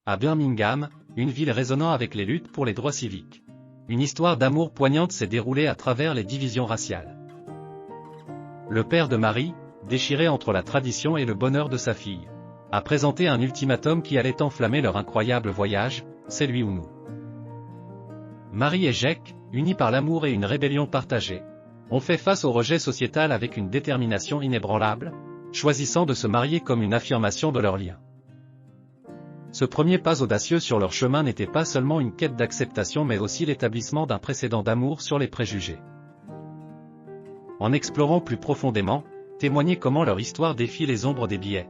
à Birmingham, une ville résonnant avec les luttes pour les droits civiques. Une histoire d'amour poignante s'est déroulée à travers les divisions raciales. Le père de Marie, déchiré entre la tradition et le bonheur de sa fille, a présenté un ultimatum qui allait enflammer leur incroyable voyage, c'est lui ou nous. Marie et Jake, unis par l'amour et une rébellion partagée, ont fait face au rejet sociétal avec une détermination inébranlable, choisissant de se marier comme une affirmation de leur lien. Ce premier pas audacieux sur leur chemin n'était pas seulement une quête d'acceptation mais aussi l'établissement d'un précédent d'amour sur les préjugés. En explorant plus profondément, témoigner comment leur histoire défie les ombres des biais,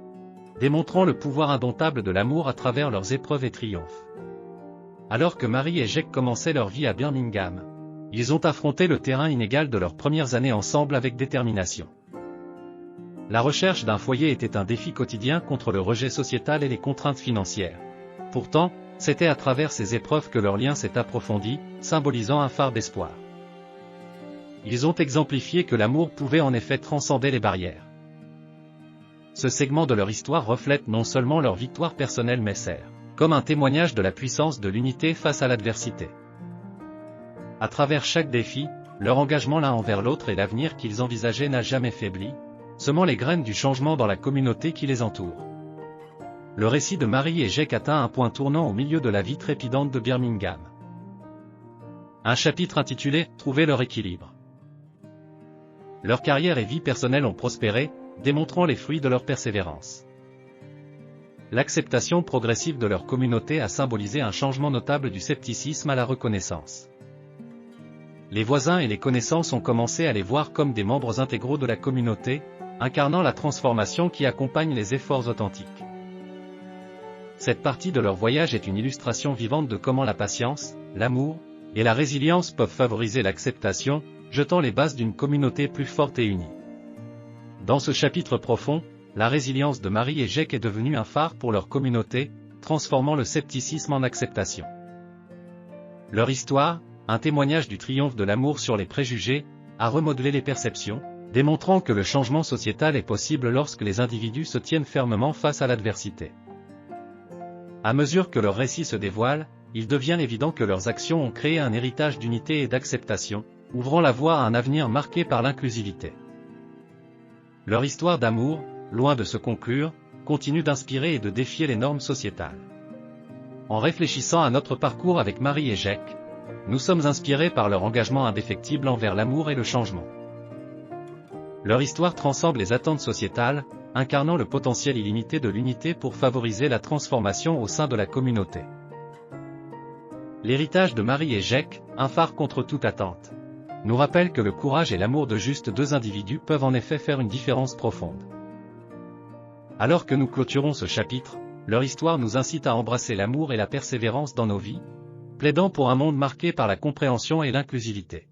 démontrant le pouvoir indomptable de l'amour à travers leurs épreuves et triomphes. Alors que Marie et Jake commençaient leur vie à Birmingham, ils ont affronté le terrain inégal de leurs premières années ensemble avec détermination. La recherche d'un foyer était un défi quotidien contre le rejet sociétal et les contraintes financières. Pourtant, c'était à travers ces épreuves que leur lien s'est approfondi, symbolisant un phare d'espoir. Ils ont exemplifié que l'amour pouvait en effet transcender les barrières. Ce segment de leur histoire reflète non seulement leur victoire personnelle mais sert comme un témoignage de la puissance de l'unité face à l'adversité. À travers chaque défi, leur engagement l'un envers l'autre et l'avenir qu'ils envisageaient n'a jamais faibli, semant les graines du changement dans la communauté qui les entoure. Le récit de Marie et Jake atteint un point tournant au milieu de la vie trépidante de Birmingham. Un chapitre intitulé « Trouver leur équilibre ». Leur carrière et vie personnelle ont prospéré, démontrant les fruits de leur persévérance. L'acceptation progressive de leur communauté a symbolisé un changement notable du scepticisme à la reconnaissance. Les voisins et les connaissances ont commencé à les voir comme des membres intégraux de la communauté, incarnant la transformation qui accompagne les efforts authentiques. Cette partie de leur voyage est une illustration vivante de comment la patience, l'amour et la résilience peuvent favoriser l'acceptation, jetant les bases d'une communauté plus forte et unie. Dans ce chapitre profond, la résilience de Marie et Jake est devenue un phare pour leur communauté, transformant le scepticisme en acceptation. Leur histoire, un témoignage du triomphe de l'amour sur les préjugés, a remodelé les perceptions, démontrant que le changement sociétal est possible lorsque les individus se tiennent fermement face à l'adversité. À mesure que leur récit se dévoile, il devient évident que leurs actions ont créé un héritage d'unité et d'acceptation, ouvrant la voie à un avenir marqué par l'inclusivité. Leur histoire d'amour, loin de se conclure, continue d'inspirer et de défier les normes sociétales. En réfléchissant à notre parcours avec Marie et Jake, nous sommes inspirés par leur engagement indéfectible envers l'amour et le changement. Leur histoire transcende les attentes sociétales, incarnant le potentiel illimité de l'unité pour favoriser la transformation au sein de la communauté. L'héritage de Marie et Jake, un phare contre toute attente, nous rappelle que le courage et l'amour de juste deux individus peuvent en effet faire une différence profonde. Alors que nous clôturons ce chapitre, leur histoire nous incite à embrasser l'amour et la persévérance dans nos vies, plaidant pour un monde marqué par la compréhension et l'inclusivité.